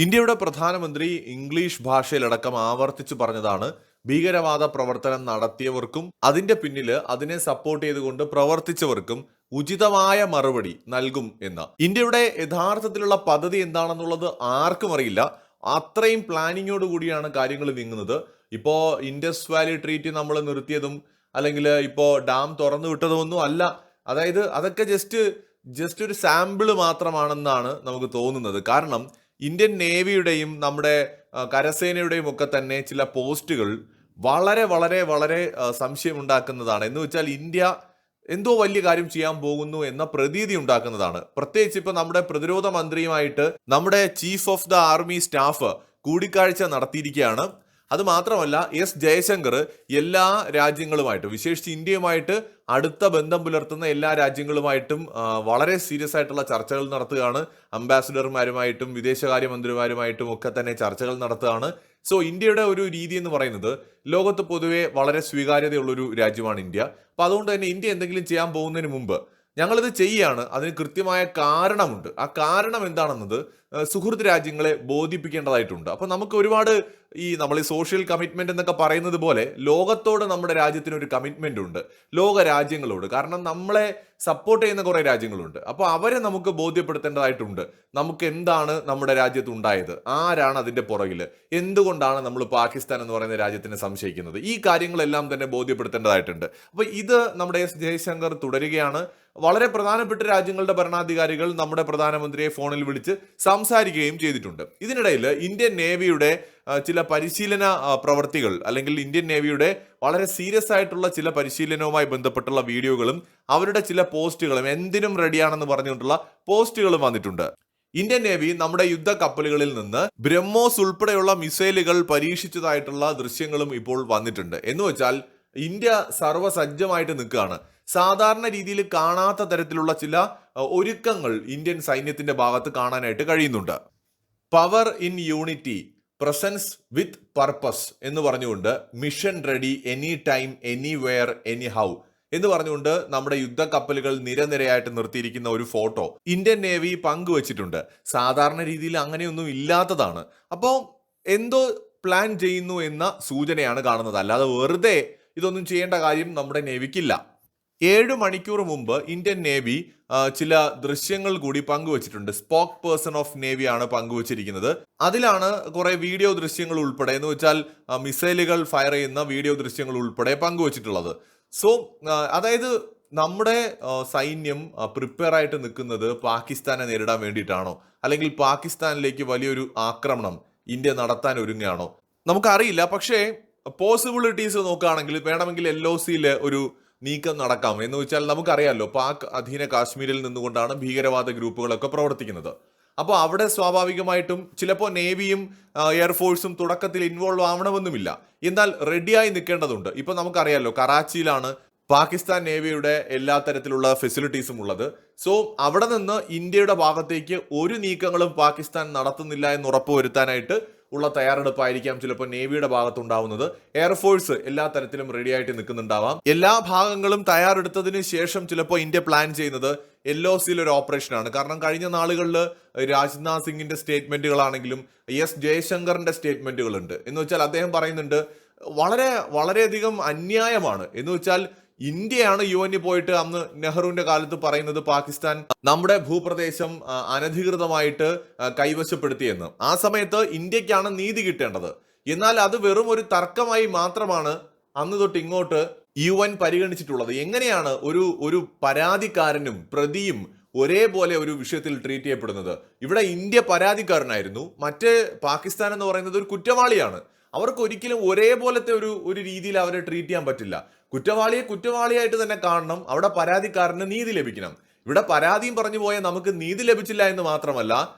ഇന്ത്യയുടെ പ്രധാനമന്ത്രി ഇംഗ്ലീഷ് ഭാഷയിലടക്കം ആവർത്തിച്ചു പറഞ്ഞതാണ് ഭീകരവാദ പ്രവർത്തനം നടത്തിയവർക്കും അതിന്റെ പിന്നില് അതിനെ സപ്പോർട്ട് ചെയ്തുകൊണ്ട് പ്രവർത്തിച്ചവർക്കും ഉചിതമായ മറുപടി നൽകും എന്ന്. ഇന്ത്യയുടെ യഥാർത്ഥത്തിലുള്ള പദ്ധതി എന്താണെന്നുള്ളത് ആർക്കും അറിയില്ല. അത്രയും പ്ലാനിങ്ങോട് കൂടിയാണ് കാര്യങ്ങൾ നീങ്ങുന്നത്. ഇപ്പോ ഇൻഡസ് വാലി ട്രീറ്റ് നമ്മൾ നിർത്തിയതും അല്ലെങ്കിൽ ഇപ്പോ ഡാം തുറന്നു വിട്ടതും അല്ല. അതായത് അതൊക്കെ ജസ്റ്റ് ഒരു സാമ്പിള് മാത്രമാണെന്നാണ് നമുക്ക് തോന്നുന്നത്. കാരണം ഇന്ത്യൻ നേവിയുടെയും നമ്മുടെ കരസേനയുടെയും ഒക്കെ തന്നെ ചില പോസ്റ്റുകൾ വളരെ വളരെ വളരെ സംശയമുണ്ടാക്കുന്നതാണ്. എന്ന് വെച്ചാൽ ഇന്ത്യ എന്തോ വലിയ കാര്യം ചെയ്യാൻ പോകുന്നു എന്ന പ്രതീതി ഉണ്ടാക്കുന്നതാണ്. പ്രത്യേകിച്ച് ഇപ്പൊ നമ്മുടെ പ്രതിരോധ മന്ത്രിയുമായിട്ട് നമ്മുടെ chief of the army staff കൂടിക്കാഴ്ച നടത്തിയിരിക്കുകയാണ്. അത് മാത്രമല്ല, എസ് ജയശങ്കർ എല്ലാ രാജ്യങ്ങളുമായിട്ടും വിശേഷിച്ച് ഇന്ത്യയുമായിട്ട് അടുത്ത ബന്ധം പുലർത്തുന്ന എല്ലാ രാജ്യങ്ങളുമായിട്ടും വളരെ സീരിയസ് ആയിട്ടുള്ള ചർച്ചകൾ നടത്തുകയാണ്. അംബാസിഡർമാരുമായിട്ടും വിദേശകാര്യമന്ത്രിമാരുമായിട്ടും ഒക്കെ തന്നെ ചർച്ചകൾ നടത്തുകയാണ്. സോ ഇന്ത്യയുടെ ഒരു രീതി എന്ന് പറയുന്നത് ലോകത്ത് പൊതുവെ വളരെ സ്വീകാര്യതയുള്ളൊരു രാജ്യമാണ് ഇന്ത്യ. അപ്പൊ അതുകൊണ്ട് തന്നെ ഇന്ത്യ എന്തെങ്കിലും ചെയ്യാൻ പോകുന്നതിന് മുമ്പ് ഞങ്ങളിത് ചെയ്യാണ്, അതിന് കൃത്യമായ കാരണമുണ്ട്. ആ കാരണം എന്താണെന്നത് സുഹൃത്ത് രാജ്യങ്ങളെ ബോധിപ്പിക്കേണ്ടതായിട്ടുണ്ട്. അപ്പൊ നമുക്ക് ഒരുപാട് നമ്മൾ ഈ സോഷ്യൽ കമ്മിറ്റ്മെന്റ് എന്നൊക്കെ പറയുന്നത് പോലെ ലോകത്തോട് നമ്മുടെ രാജ്യത്തിന് ഒരു കമ്മിറ്റ്മെന്റ് ഉണ്ട്, ലോക രാജ്യങ്ങളോട്. കാരണം നമ്മളെ സപ്പോർട്ട് ചെയ്യുന്ന കുറെ രാജ്യങ്ങളുണ്ട്. അപ്പോൾ അവരെ നമുക്ക് ബോധ്യപ്പെടുത്തേണ്ടതായിട്ടുണ്ട്. നമുക്ക് എന്താണ് നമ്മുടെ രാജ്യത്ത് ഉണ്ടായത്, ആരാണ് അതിന്റെ പുറകില്, എന്തുകൊണ്ടാണ് നമ്മൾ പാകിസ്ഥാൻ എന്ന് പറയുന്ന രാജ്യത്തിനെ സംശയിക്കുന്നത്, ഈ കാര്യങ്ങളെല്ലാം തന്നെ ബോധ്യപ്പെടുത്തേണ്ടതായിട്ടുണ്ട്. അപ്പൊ ഇത് നമ്മുടെ എസ് ജയശങ്കർ തുടരുകയാണ്. വളരെ പ്രധാനപ്പെട്ട രാജ്യങ്ങളുടെ ഭരണാധികാരികൾ നമ്മുടെ പ്രധാനമന്ത്രിയെ ഫോണിൽ വിളിച്ച് സംസാരിക്കുകയും ചെയ്തിട്ടുണ്ട്. ഇതിനിടയിൽ ഇന്ത്യൻ നേവിയുടെ ചില പരിശീലന പ്രവർത്തികൾ അല്ലെങ്കിൽ ഇന്ത്യൻ നേവിയുടെ വളരെ സീരിയസ് ആയിട്ടുള്ള ചില പരിശീലനവുമായി ബന്ധപ്പെട്ടുള്ള വീഡിയോകളും അവരുടെ ചില പോസ്റ്റുകളും എന്തിനും റെഡിയാണെന്ന് പറഞ്ഞുകൊണ്ടുള്ള പോസ്റ്റുകളും വന്നിട്ടുണ്ട്. ഇന്ത്യൻ നേവി നമ്മുടെ യുദ്ധ കപ്പലുകളിൽ നിന്ന് ബ്രഹ്മോസ് ഉൾപ്പെടെയുള്ള മിസൈലുകൾ പരീക്ഷിച്ചതായിട്ടുള്ള ദൃശ്യങ്ങളും ഇപ്പോൾ വന്നിട്ടുണ്ട്. എന്ന് വെച്ചാൽ ഇന്ത്യ സർവ്വസജ്ജമായിട്ട് നിൽക്കുകയാണ്. സാധാരണ രീതിയിൽ കാണാത്ത തരത്തിലുള്ള ചില ഒരുക്കങ്ങൾ ഇന്ത്യൻ സൈന്യത്തിന്റെ ഭാഗത്ത് കാണാനായിട്ട് കഴിയുന്നുണ്ട്. Power in unity, presence with purpose എന്ന് പറഞ്ഞുകൊണ്ട് mission ready anytime anywhere anyhow എന്ന് പറഞ്ഞുകൊണ്ട് നമ്മുടെ യുദ്ധക്കപ്പലുകൾ നിരനിരയായിട്ട് നിർത്തിയിരിക്കുന്ന ഒരു ഫോട്ടോ ഇന്ത്യൻ നേവി പങ്കുവച്ചിട്ടുണ്ട്. സാധാരണ രീതിയിൽ അങ്ങനെയൊന്നും ഇല്ലാത്തതാണ്. അപ്പോൾ എന്തോ പ്ലാൻ ചെയ്യുന്നു എന്ന സൂചനയാണ് കാണുന്നത്. അല്ലാതെ വെറുതെ ഇതൊന്നും ചെയ്യേണ്ട കാര്യം നമ്മുടെ നേവിക്കില്ല. 7 മണിക്കൂർ മുമ്പ് ഇന്ത്യൻ നേവി ചില ദൃശ്യങ്ങൾ കൂടി പങ്കുവച്ചിട്ടുണ്ട്. സ്പോക്ക് പേഴ്സൺ ഓഫ് നേവിയാണ് പങ്കുവച്ചിരിക്കുന്നത്. അതിലാണ് കുറെ വീഡിയോ ദൃശ്യങ്ങൾ ഉൾപ്പെടെ, എന്ന് വെച്ചാൽ മിസൈലുകൾ ഫയർ ചെയ്യുന്ന വീഡിയോ ദൃശ്യങ്ങൾ ഉൾപ്പെടെ പങ്കുവച്ചിട്ടുള്ളത്. സോ അതായത് നമ്മുടെ സൈന്യം പ്രിപ്പയർ ആയിട്ട് നിൽക്കുന്നത് പാകിസ്ഥാനെ നേരിടാൻ വേണ്ടിയിട്ടാണോ, അല്ലെങ്കിൽ പാകിസ്ഥാനിലേക്ക് വലിയൊരു ആക്രമണം ഇന്ത്യ നടത്താൻ ഒരുങ്ങുകയാണോ നമുക്കറിയില്ല. പക്ഷേ പോസിബിലിറ്റീസ് നോക്കുകയാണെങ്കിൽ വേണമെങ്കിൽ LOCയിൽ ഒരു നീക്കം നടക്കാം. എന്ന് വെച്ചാൽ നമുക്കറിയാമല്ലോ, പാക് അധീന കാശ്മീരിൽ നിന്നുകൊണ്ടാണ് ഭീകരവാദ ഗ്രൂപ്പുകളൊക്കെ പ്രവർത്തിക്കുന്നത്. അപ്പോൾ അവിടെ സ്വാഭാവികമായിട്ടും ചിലപ്പോൾ നേവിയും എയർഫോഴ്സും തുടക്കത്തിൽ ഇൻവോൾവ് ആവണമെന്നുമില്ല. എന്നാൽ റെഡിയായി നിൽക്കേണ്ടതുണ്ട്. ഇപ്പൊ നമുക്കറിയാമല്ലോ, കറാച്ചിയിലാണ് പാകിസ്ഥാൻ നേവിയുടെ എല്ലാ തരത്തിലുള്ള ഫെസിലിറ്റീസും ഉള്ളത്. സോ അവിടെ നിന്ന് ഇന്ത്യയുടെ ഭാഗത്തേക്ക് ഒരു നീക്കങ്ങളും പാകിസ്ഥാൻ നടത്തുന്നില്ല എന്ന് ഉറപ്പുവരുത്താനായിട്ട് ഉള്ള തയ്യാറെടുപ്പായിരിക്കാം ചിലപ്പോൾ നേവിയുടെ ഭാഗത്തുണ്ടാവുന്നത്. എയർഫോഴ്സ് എല്ലാ തരത്തിലും റെഡി ആയിട്ട് നിൽക്കുന്നുണ്ടാവാം. എല്ലാ ഭാഗങ്ങളും തയ്യാറെടുത്തതിന് ശേഷം ചിലപ്പോൾ ഇന്ത്യ പ്ലാൻ ചെയ്യുന്നത് LOCയിൽ ഒരു ഓപ്പറേഷനാണ്. കാരണം കഴിഞ്ഞ നാളുകളിൽ രാജ്നാഥ് സിംഗിന്റെ സ്റ്റേറ്റ്മെന്റുകളാണെങ്കിലും എസ് ജയശങ്കറിന്റെ സ്റ്റേറ്റ്മെന്റുകളുണ്ട്. എന്ന് വെച്ചാൽ അദ്ദേഹം പറയുന്നുണ്ട് വളരെ വളരെയധികം അന്യായമാണ്. എന്ന് വെച്ചാൽ ഇന്ത്യയാണ് UN പോയിട്ട് അന്ന് നെഹ്റുവിന്റെ കാലത്ത് പറയുന്നത് പാകിസ്ഥാൻ നമ്മുടെ ഭൂപ്രദേശം അനധികൃതമായിട്ട് കൈവശപ്പെടുത്തിയെന്ന്. ആ സമയത്ത് ഇന്ത്യക്കാണ് നീതി കിട്ടേണ്ടത്. എന്നാൽ അത് വെറും ഒരു തർക്കമായി മാത്രമാണ് അന്ന് തൊട്ട് ഇങ്ങോട്ട് UN പരിഗണിച്ചിട്ടുള്ളത്. എങ്ങനെയാണ് ഒരു പരാതിക്കാരനും പ്രതിയും ഒരേപോലെ ഒരു വിഷയത്തിൽ ട്രീറ്റ് ചെയ്യപ്പെടുന്നത്? ഇവിടെ ഇന്ത്യ പരാതിക്കാരനായിരുന്നു, മറ്റേ പാകിസ്ഥാൻ എന്ന് പറയുന്നത് ഒരു കുറ്റവാളിയാണ്. അവർക്ക് ഒരിക്കലും ഒരേപോലത്തെ ഒരു രീതിയിൽ അവരെ ട്രീറ്റ് ചെയ്യാൻ പറ്റില്ല. കുറ്റവാളിയെ കുറ്റവാളിയായിട്ട് തന്നെ കാണണം, അവിടെ പരാതിക്കാരന് നീതി ലഭിക്കണം. ഇവിടെ പരാതിയും പറഞ്ഞു പോയാൽ നമുക്ക് നീതി ലഭിച്ചില്ല എന്ന് മാത്രമല്ല,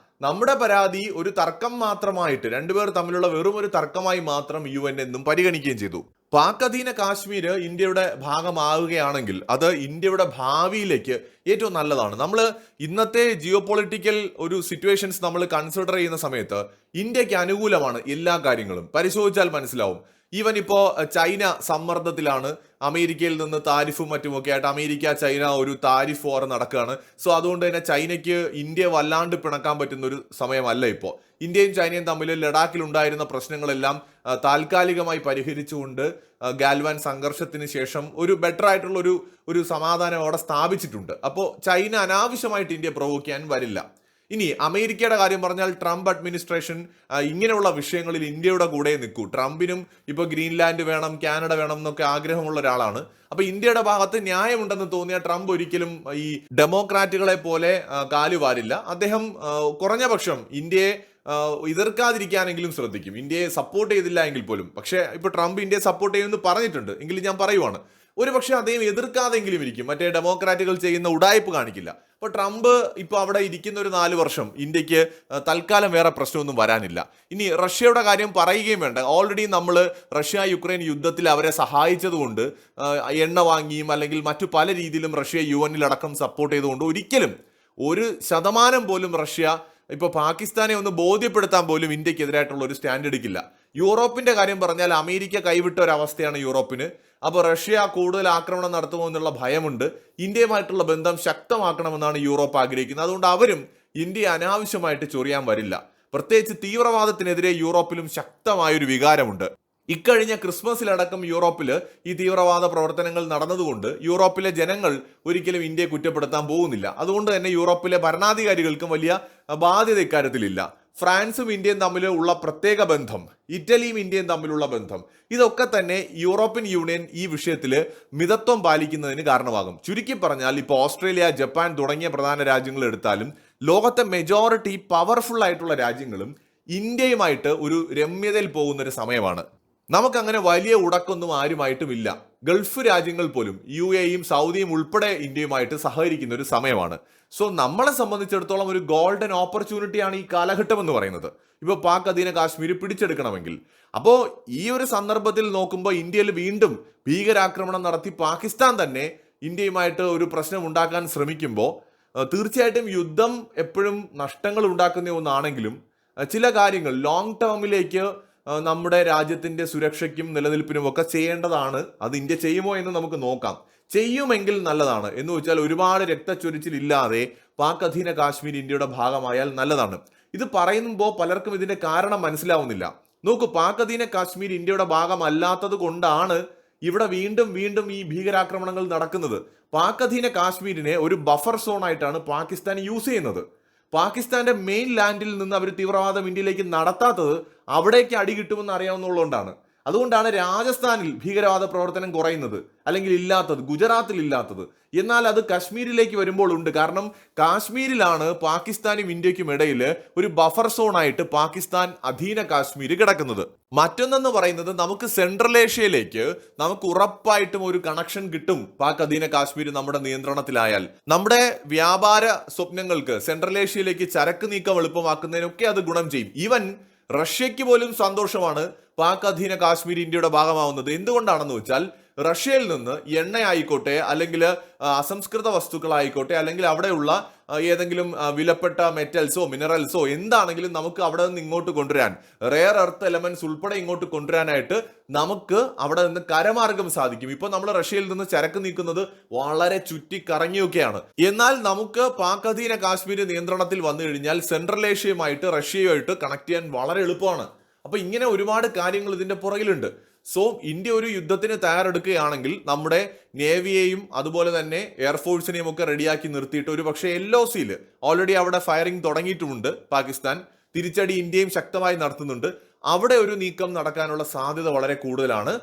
നമ്മുടെ പരാതി ഒരു തർക്കം മാത്രമായിട്ട്, രണ്ടുപേർ തമ്മിലുള്ള വെറും ഒരു തർക്കമായി മാത്രം UN എന്നും പരിഗണിക്കുകയും ചെയ്തു. പാക് അധീന കാശ്മീർ ഇന്ത്യയുടെ ഭാഗമാവുകയാണെങ്കിൽ അത് ഇന്ത്യയുടെ ഭാവിയിലേക്ക് ഏറ്റവും നല്ലതാണ്. നമ്മൾ ഇന്നത്തെ ജിയോ പൊളിറ്റിക്കൽ ഒരു സിറ്റുവേഷൻസ് നമ്മൾ കൺസിഡർ ചെയ്യുന്ന സമയത്ത് ഇന്ത്യക്ക് അനുകൂലമാണ് എല്ലാ കാര്യങ്ങളും. പരിശോധിച്ചാൽ മനസ്സിലാവും. ഈവൻ ഇപ്പോൾ ചൈന സമ്മർദ്ദത്തിലാണ്. അമേരിക്കയിൽ നിന്ന് താരിഫും മറ്റുമൊക്കെ ആയിട്ട് അമേരിക്ക ചൈന ഒരു താരിഫ് വാർ നടക്കുകയാണ്. സോ അതുകൊണ്ട് തന്നെ ചൈനയ്ക്ക് ഇന്ത്യ വല്ലാണ്ട് പിണക്കാൻ പറ്റുന്ന ഒരു സമയമല്ല ഇപ്പോൾ. ഇന്ത്യയും ചൈനയും തമ്മിൽ ലഡാക്കിൽ ഉണ്ടായിരുന്ന പ്രശ്നങ്ങളെല്ലാം താൽക്കാലികമായി പരിഹരിച്ചുകൊണ്ട് ഗാൽവാൻ സംഘർഷത്തിന് ശേഷം ഒരു ബെറ്റർ ആയിട്ടുള്ള ഒരു സമാധാനം അവിടെ സ്ഥാപിച്ചിട്ടുണ്ട്. അപ്പോൾ ചൈന അനാവശ്യമായിട്ട് ഇന്ത്യ പ്രൊവോക്ക് ചെയ്യാൻ വരില്ല. ഇനി അമേരിക്കയുടെ കാര്യം പറഞ്ഞാൽ ട്രംപ് അഡ്മിനിസ്ട്രേഷൻ ഇങ്ങനെയുള്ള വിഷയങ്ങളിൽ ഇന്ത്യയുടെ കൂടെ നിൽക്കൂ. ട്രംപിനും ഇപ്പോൾ ഗ്രീൻലാൻഡ് വേണം, കാനഡ വേണം എന്നൊക്കെ ആഗ്രഹമുള്ള ഒരാളാണ്. അപ്പൊ ഇന്ത്യയുടെ ഭാഗത്ത് ന്യായമുണ്ടെന്ന് തോന്നിയ ട്രംപ് ഒരിക്കലും ഈ ഡെമോക്രാറ്റുകളെ പോലെ കാലുവാരില്ല. അദ്ദേഹം കുറഞ്ഞ പക്ഷം ഇന്ത്യയെ എതിർക്കാതിരിക്കാനെങ്കിലും ശ്രദ്ധിക്കും. ഇന്ത്യയെ സപ്പോർട്ട് ചെയ്തില്ല എങ്കിൽ പോലും. പക്ഷേ ഇപ്പൊ ട്രംപ് ഇന്ത്യയെ സപ്പോർട്ട് ചെയ്യുമെന്ന് പറഞ്ഞിട്ടുണ്ട്. എങ്കിലും ഞാൻ പറയുവാണ്, ഒരു പക്ഷേ അദ്ദേഹം എതിർക്കാതെങ്കിലും ഇരിക്കും. മറ്റേ ഡെമോക്രാറ്റുകൾ ചെയ്യുന്ന ഉടായ്പ് കാണിക്കില്ല. അപ്പോൾ ട്രംപ് ഇപ്പോൾ അവിടെ ഇരിക്കുന്ന ഒരു 4 വർഷം ഇന്ത്യക്ക് തൽക്കാലം വേറെ പ്രശ്നമൊന്നും വരാനില്ല. ഇനി റഷ്യയുടെ കാര്യം പറയുകയും വേണ്ട. ഓൾറെഡി നമ്മൾ റഷ്യ യുക്രൈൻ യുദ്ധത്തിൽ അവരെ സഹായിച്ചതുകൊണ്ട്, എണ്ണ വാങ്ങിയും അല്ലെങ്കിൽ മറ്റു പല രീതിയിലും റഷ്യ UN അടക്കം സപ്പോർട്ട് ചെയ്തുകൊണ്ട് ഒരിക്കലും 1% പോലും റഷ്യ ഇപ്പോൾ പാകിസ്ഥാനെ ഒന്ന് ബോധ്യപ്പെടുത്താൻ പോലും ഇന്ത്യക്കെതിരായിട്ടുള്ള ഒരു സ്റ്റാൻഡ് എടുക്കില്ല. യൂറോപ്പിന്റെ കാര്യം പറഞ്ഞാൽ അമേരിക്ക കൈവിട്ട ഒരവസ്ഥയാണ് യൂറോപ്പിന്. അപ്പോൾ റഷ്യ കൂടുതൽ ആക്രമണം നടത്തുമോ എന്നുള്ള ഭയമുണ്ട്. ഇന്ത്യയുമായിട്ടുള്ള ബന്ധം ശക്തമാക്കണമെന്നാണ് യൂറോപ്പ് ആഗ്രഹിക്കുന്നത്. അതുകൊണ്ട് അവരും ഇന്ത്യയെ അനാവശ്യമായിട്ട് ചൊറിയാൻ വരില്ല. പ്രത്യേകിച്ച് തീവ്രവാദത്തിനെതിരെ യൂറോപ്പിലും ശക്തമായൊരു വികാരമുണ്ട്. ഇക്കഴിഞ്ഞ ക്രിസ്മസിലടക്കം യൂറോപ്പിൽ ഈ തീവ്രവാദ പ്രവർത്തനങ്ങൾ നടന്നതുകൊണ്ട് യൂറോപ്പിലെ ജനങ്ങൾ ഒരിക്കലും ഇന്ത്യയെ കുറ്റപ്പെടുത്താൻ പോകുന്നില്ല. അതുകൊണ്ട് തന്നെ യൂറോപ്പിലെ ഭരണാധികാരികൾക്കും വലിയ ബാധ്യത ഇക്കാര്യത്തിലില്ല. ഫ്രാൻസും ഇന്ത്യയും തമ്മിൽ ഉള്ള പ്രത്യേക ബന്ധം, ഇറ്റലിയും ഇന്ത്യയും തമ്മിലുള്ള ബന്ധം, ഇതൊക്കെ തന്നെ യൂറോപ്യൻ യൂണിയൻ ഈ വിഷയത്തിൽ മിതത്വം പാലിക്കുന്നതിന് കാരണമാകും. ചുരുക്കി പറഞ്ഞാൽ ഇപ്പോൾ ഓസ്ട്രേലിയ, ജപ്പാൻ തുടങ്ങിയ പ്രധാന രാജ്യങ്ങൾ എടുത്താലും ലോകത്തെ മെജോറിറ്റി പവർഫുൾ ആയിട്ടുള്ള രാജ്യങ്ങളും ഇന്ത്യയുമായിട്ട് ഒരു രമ്യതയിൽ പോകുന്ന ഒരു സമയമാണ്. നമുക്കങ്ങനെ വലിയ ഉടക്കൊന്നും ആരുമായിട്ടുമില്ല. ഗൾഫ് രാജ്യങ്ങൾ പോലും UAEയും സൗദിയും ഉൾപ്പെടെ ഇന്ത്യയുമായിട്ട് സഹകരിക്കുന്ന ഒരു സമയമാണ്. സോ നമ്മളെ സംബന്ധിച്ചിടത്തോളം ഒരു ഗോൾഡൻ ഓപ്പർച്യൂണിറ്റിയാണ് ഈ കാലഘട്ടം എന്ന് പറയുന്നത്. ഇപ്പോൾ പാക് അധീന കാശ്മീർ പിടിച്ചെടുക്കണമെങ്കിൽ. അപ്പോൾ ഈ ഒരു സന്ദർഭത്തിൽ നോക്കുമ്പോൾ ഇന്ത്യയിൽ വീണ്ടും ഭീകരാക്രമണം നടത്തി പാകിസ്ഥാൻ തന്നെ ഇന്ത്യയുമായിട്ട് ഒരു പ്രശ്നം ഉണ്ടാക്കാൻ ശ്രമിക്കുമ്പോൾ തീർച്ചയായിട്ടും യുദ്ധം എപ്പോഴും നഷ്ടങ്ങൾ ഉണ്ടാക്കുന്ന ഒന്നാണെങ്കിലും ചില കാര്യങ്ങൾ ലോങ് ടേമിലേക്ക് നമ്മുടെ രാജ്യത്തിന്റെ സുരക്ഷയ്ക്കും നിലനിൽപ്പിനും ഒക്കെ ചെയ്യേണ്ടതാണ്. അത് ഇന്ത്യ ചെയ്യുമോ എന്ന് നമുക്ക് നോക്കാം. ചെയ്യുമെങ്കിൽ നല്ലതാണ്. എന്ന് വെച്ചാൽ ഒരുപാട് രക്തച്ചൊരിച്ചിലില്ലാതെ പാക് അധീന കാശ്മീർ ഇന്ത്യയുടെ ഭാഗമായാൽ നല്ലതാണ്. ഇത് പറയുമ്പോൾ പലർക്കും ഇതിന്റെ കാരണം മനസ്സിലാവുന്നില്ല. നോക്കൂ, പാക് അധീന കാശ്മീർ ഇന്ത്യയുടെ ഭാഗമല്ലാത്തത് കൊണ്ടാണ് ഇവിടെ വീണ്ടും വീണ്ടും ഈ ഭീകരാക്രമണങ്ങൾ നടക്കുന്നത്. പാക് അധീന കാശ്മീരിനെ ഒരു ബഫർ സോൺ ആയിട്ടാണ് പാകിസ്ഥാൻ യൂസ് ചെയ്യുന്നത്. പാകിസ്ഥാന്റെ മെയിൻ ലാൻഡിൽ നിന്ന് അവർ തീവ്രവാദം ഇന്ത്യയിലേക്ക് നടത്താത്തത് അവിടേക്ക് അടി കിട്ടുമെന്ന് അറിയാവുന്നതുകൊണ്ടാണ്. അതുകൊണ്ടാണ് രാജസ്ഥാനിൽ ഭീകരവാദ പ്രവർത്തനം കുറയുന്നത്, അല്ലെങ്കിൽ ഇല്ലാത്തത്, ഗുജറാത്തിൽ ഇല്ലാത്തത്. എന്നാൽ അത് കശ്മീരിലേക്ക് വരുമ്പോൾ ഉണ്ട്. കാരണം കാശ്മീരിലാണ് പാകിസ്ഥാനും ഇന്ത്യക്കും ഇടയിൽ ഒരു ബഫർ സോൺ ആയിട്ട് പാകിസ്ഥാൻ അധീന കാശ്മീർ കിടക്കുന്നത്. മറ്റൊന്നെന്ന് പറയുന്നത്, നമുക്ക് സെൻട്രൽ ഏഷ്യയിലേക്ക് നമുക്ക് ഉറപ്പായിട്ടും ഒരു കണക്ഷൻ കിട്ടും. പാക് അധീന കാശ്മീർ നമ്മുടെ നിയന്ത്രണത്തിലായാൽ നമ്മുടെ വ്യാപാര സ്വപ്നങ്ങൾക്ക് സെൻട്രൽ ഏഷ്യയിലേക്ക് ചരക്ക് നീക്കം എളുപ്പമാക്കുന്നതിനൊക്കെ അത് ഗുണം ചെയ്യും. ഈവൻ റഷ്യയ്ക്ക് പോലും സന്തോഷമാണ് പാക് അധീന കാശ്മീർ ഇന്ത്യയുടെ ഭാഗമാവുന്നത്. എന്തുകൊണ്ടാണെന്ന് വെച്ചാൽ റഷ്യയിൽ നിന്ന് എണ്ണയായിക്കോട്ടെ, അല്ലെങ്കിൽ അസംസ്കൃത വസ്തുക്കളായിക്കോട്ടെ, അല്ലെങ്കിൽ അവിടെയുള്ള ഏതെങ്കിലും വിലപ്പെട്ട മെറ്റൽസോ മിനറൽസോ എന്താണെങ്കിലും നമുക്ക് അവിടെ നിന്ന് ഇങ്ങോട്ട് കൊണ്ടുവരാൻ, റെയർ എർത്ത് എലമെന്റ്സ് ഉൾപ്പെടെ ഇങ്ങോട്ട് കൊണ്ടുവരാനായിട്ട് നമുക്ക് അവിടെ നിന്ന് കരമാർഗം സാധിക്കും. ഇപ്പൊ നമ്മൾ റഷ്യയിൽ നിന്ന് ചരക്ക് നീക്കുന്നത് വളരെ ചുറ്റിക്കറങ്ങിയൊക്കെയാണ്. എന്നാൽ നമുക്ക് പാക് അധീന കാശ്മീർ നിയന്ത്രണത്തിൽ വന്നു കഴിഞ്ഞാൽ സെൻട്രൽ ഏഷ്യയുമായിട്ട് റഷ്യയുമായിട്ട് കണക്ട് ചെയ്യാൻ വളരെ എളുപ്പമാണ്. അപ്പൊ ഇങ്ങനെ ഒരുപാട് കാര്യങ്ങൾ ഇതിന്റെ പുറകിലുണ്ട്. സോ ഇന്ത്യ ഒരു യുദ്ധത്തിന് തയ്യാറെടുക്കുകയാണെങ്കിൽ നമ്മുടെ നേവിയെയും അതുപോലെ തന്നെ എയർഫോഴ്സിനെയും ഒക്കെ റെഡിയാക്കി നിർത്തിയിട്ട് ഒരു പക്ഷേ LOCയിൽ ഓൾറെഡി അവിടെ ഫയറിംഗ് തുടങ്ങിയിട്ടുമുണ്ട്. പാകിസ്ഥാൻ തിരിച്ചടി ഇന്ത്യയും ശക്തമായി നടത്തുന്നുണ്ട്. അവിടെ ഒരു നീക്കം നടക്കാനുള്ള സാധ്യത വളരെ കൂടുതലാണ്.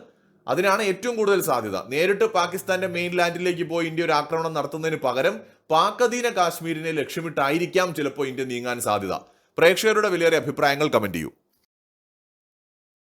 അതിനാണ് ഏറ്റവും കൂടുതൽ സാധ്യത. നേരിട്ട് പാകിസ്ഥാന്റെ മെയിൻ ലാൻഡിലേക്ക് പോയി ഇന്ത്യ ഒരു ആക്രമണം നടത്തുന്നതിന് പകരം പാക് അധീന കാശ്മീരിനെ ലക്ഷ്യമിട്ടായിരിക്കാം ചിലപ്പോൾ ഇന്ത്യ നീങ്ങാൻ സാധ്യത. പ്രേക്ഷകരുടെ വിലയേറിയ അഭിപ്രായങ്ങൾ കമന്റ് ചെയ്യൂ.